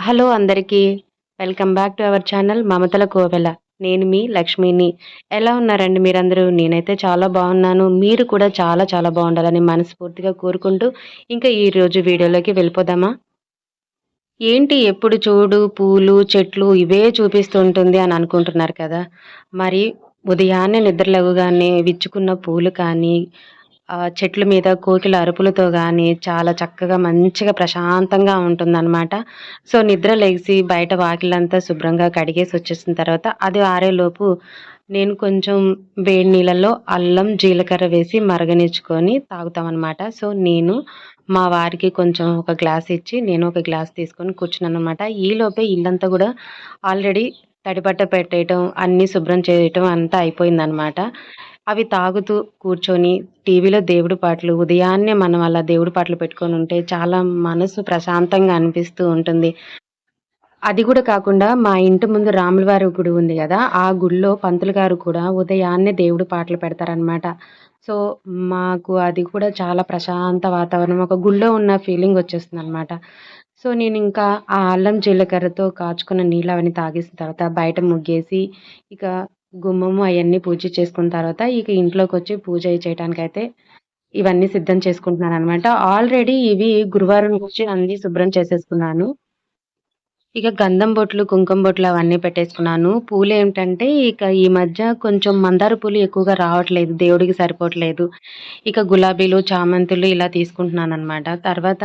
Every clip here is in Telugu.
హలో అందరికీ. Welcome back to our channel మమతల కోవెల. నేను మీ లక్ష్మిని. ఎలా ఉన్నారండి మీరందరూ? నేనైతే చాలా బాగున్నాను. మీరు కూడా చాలా చాలా బాగుండాలని మనస్ఫూర్తిగా కోరుకుంటూ ఇంకా ఈరోజు వీడియోలోకి వెళ్ళిపోదామా? ఏంటి ఎప్పుడు చూడు పూలు, చెట్లు ఇవే చూపిస్తుంటుంది అని అనుకుంటున్నారు కదా! మరి ఉదయాన్నే నిద్ర లెగవగానే విచ్చుకున్న పూలు కానీ, చెట్ల మీద కోకిల అరుపులతో గానీ, చాలా చక్కగా మంచిగా ప్రశాంతంగా ఉంటుందనమాట. సో, నిద్ర లెగిసి బయట వాకిలంతా శుభ్రంగా కడిగేసొచ్చేసిన తర్వాత అది ఆరేలోపు నేను కొంచెం వేడి నీళ్ళల్లో అల్లం, జీలకర్ర వేసి మరగనిచ్చుకొని తాగుతామనమాట. సో, నేను మా వారికి కొంచెం ఒక గ్లాస్ ఇచ్చి, నేను ఒక గ్లాస్ తీసుకొని కూర్చున్నాననమాట. ఈలోపే ఇల్లంతా గూడా ఆల్రెడీ తడిబట్ట పెట్టేయటం, అన్నీ శుభ్రం చేయటం అంతా అయిపోయిందనమాట. అవి తాగుతూ కూర్చొని టీవీలో దేవుడి పాటలు ఉదయాన్నే మనం అలా దేవుడి పాటలు పెట్టుకొనుంటే చాలా మనసు ప్రశాంతంగా అనిపిస్తూ ఉంటుంది. అది గూడా కాకుండా మా ఇంటి ముందు రాములవారి గుడి ఉంది గదా! ఆ గుడిలో పంతులు గారు కూడా ఉదయాన్నే దేవుడి పాటలు పెడతారనమాట. సో, మాకు అది కూడా చాలా ప్రశాంత వాతావరణం. ఒక గుడిలో ఉన్న ఫీలింగొచ్చేస్తుందనమాట. సో, నేనింకా ఆ అల్లం జీలకర్రతో కాచుకున్న నీళ్ళవన్నీ తాగేసిన తర్వాత బయట ముగ్గేసి, ఇక గుమ్మము అయన్నీ పూజ చేసుకున్న తర్వాత ఇక ఇంట్లోకొచ్చి పూజ చేయటానికైతే ఇవన్నీ సిద్ధం చేసుకుంటున్నాననమాట. ఆల్రెడీ ఇవి గురువారం నుంచి అన్నీ శుభ్రం చేసేసుకున్నాను. ఇక గంధం బొట్లు, కుంకుమ బొట్లు అవన్నీ పెట్టేసుకున్నాను. పూలేంటంటే ఇక ఈ మధ్య కొంచెం మందార పూలు ఎక్కువగా రావట్లేదు. దేవుడికి సరిపోవట్లేదు. ఇక గులాబీలు, చామంతులు ఇలా తీసుకుంటున్నాననమాట. తర్వాత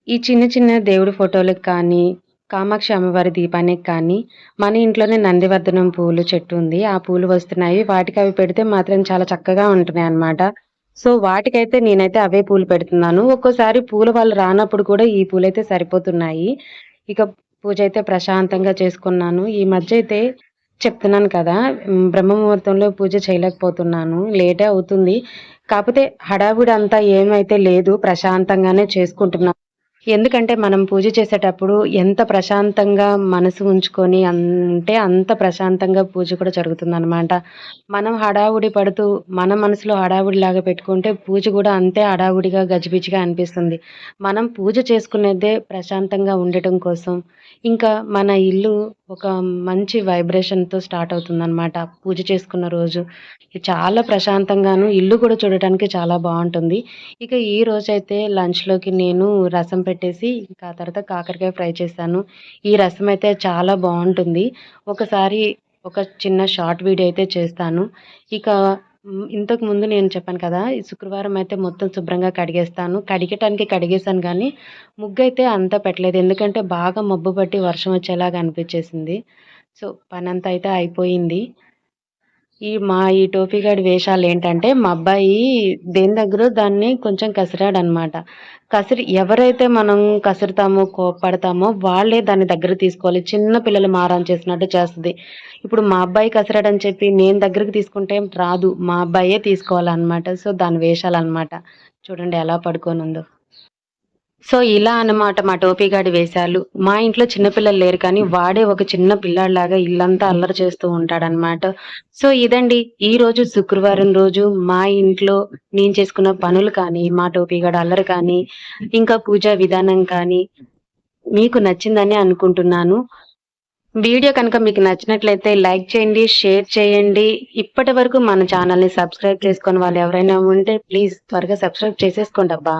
ఈ చిన్న చిన్న దేవుడి ఫోటోలకి కానీ, కామాక్షి అమ్మవారి దీపానికి కానీ, మన ఇంట్లోనే నందివర్ధనం పూలు చెట్టు ఉంది. ఆ పూలు వస్తున్నాయి. వాటికి అవి పెడితే మాత్రం చాలా చక్కగా ఉంటున్నాయన్నమాట. సో, వాటికైతే నేనైతే అవే పూలు పెడుతున్నాను. ఒక్కోసారి పూల వాళ్ళు రానప్పుడు కూడా ఈ పూలైతే సరిపోతున్నాయి. ఇక పూజైతే ప్రశాంతంగా చేసుకున్నాను. ఈ మధ్య అయితే చెప్తున్నాను కదా! బ్రహ్మ ముహూర్తంలో పూజ చేయలేకపోతున్నాను. లేటే అవుతుంది. కాపోతే హడావిడి అంతా ఏమైతే లేదు. ప్రశాంతంగానే చేసుకుంటున్నా. ఎందుకంటే మనం పూజ చేసేటప్పుడు ఎంత ప్రశాంతంగా మనసు ఉంచుకొని అంటే అంత ప్రశాంతంగా పూజ కూడా జరుగుతుందనమాట. మనం హడావుడి పడుతూ మన మనసులో హడావుడిలాగా పెట్టుకుంటే పూజ గూడా అంతే హడావుడిగా, గజిబిజిగా అనిపిస్తుంది. మనం పూజ చేసుకునేదే ప్రశాంతంగా ఉండటం కోసం. ఇంకా మన ఇల్లు ఒక మంచి వైబ్రేషన్‌తో స్టార్ట్ అవుతుందనమాట పూజ చేసుకున్న రోజు. చాలా ప్రశాంతంగాను ఇల్లు కూడా చూడటానికి చాలా బావుంటుంది. ఇక ఈ రోజైతే లంచ్‌లోకి నేను రసం పెట్టేసి, ఇంకా ఆ తర్వాత కాకరకాయ ఫ్రై చేశాను. ఈ రసం అయితే చాలా బావుంటుంది. ఒకసారి ఒక చిన్న షార్ట్ వీడియో అయితే చేస్తాను. ఇక ఇంతకుముందు నేను చెప్పాను కదా! ఈ శుక్రవారం అయితే మొత్తం శుభ్రంగా కడిగేస్తాను. కడిగటానికి కడిగేశాను గానీ, ముగ్గయితే అంతా పెట్టలేదు. ఎందుకంటే బాగా మబ్బు పట్టి వర్షం వచ్చేలాగా అనిపిచ్చేసింది. సో, పనంతా అయితే అయిపోయింది. ఈ టోపీగాడి వేషాలేంటంటే, మా అబ్బాయి దేని దగ్గరో దాన్ని కొంచెం కసిరాడనమాట. ఎవరైతే మనం కసురుతామో, కోప్పడతామో వాళ్ళే దాన్ని దగ్గరికి తీసుకోవాలి. చిన్న పిల్లలు మారం చేసినట్టు చేస్తది. ఇప్పుడు మా అబ్బాయి కసిరాడని చెప్పి నేను దగ్గరికి తీసుకుంటే రాదు. మా అబ్బాయే తీసుకోవాలనమాట. సో, దాని వేషాలనమాట. చూడండి ఎలా పడుకోనుందో. సో, ఇలా అన్నమాట మా టోపీగాడి వేషాలు. మా ఇంట్లో చిన్న పిల్లలు లేరు కానీ, వాడే ఒక చిన్న పిల్లాడిలాగా ఇల్లంతా అల్లరి చేస్తూ ఉంటాడనమాట. సో, ఇదండి ఈరోజు శుక్రవారం రోజు మా ఇంట్లో నేను చేసుకున్న పనులు కానీ, మా టోపీగాడి అల్లరి కానీ, ఇంకా పూజా విధానం కానీ, మీకు నచ్చిందని అనుకుంటున్నాను. వీడియో కనుక మీకు నచ్చినట్లయితే లైక్ చేయండి, షేర్ చేయండి. ఇప్పటివరకు మన ఛానెల్‌ని సబ్స్క్రైబ్ చేసుకోని వాళ్ళు ఎవరైనా ఉంటే ప్లీజ్ త్వరగా సబ్స్క్రైబ్ చేసేసుకోండబ్బా!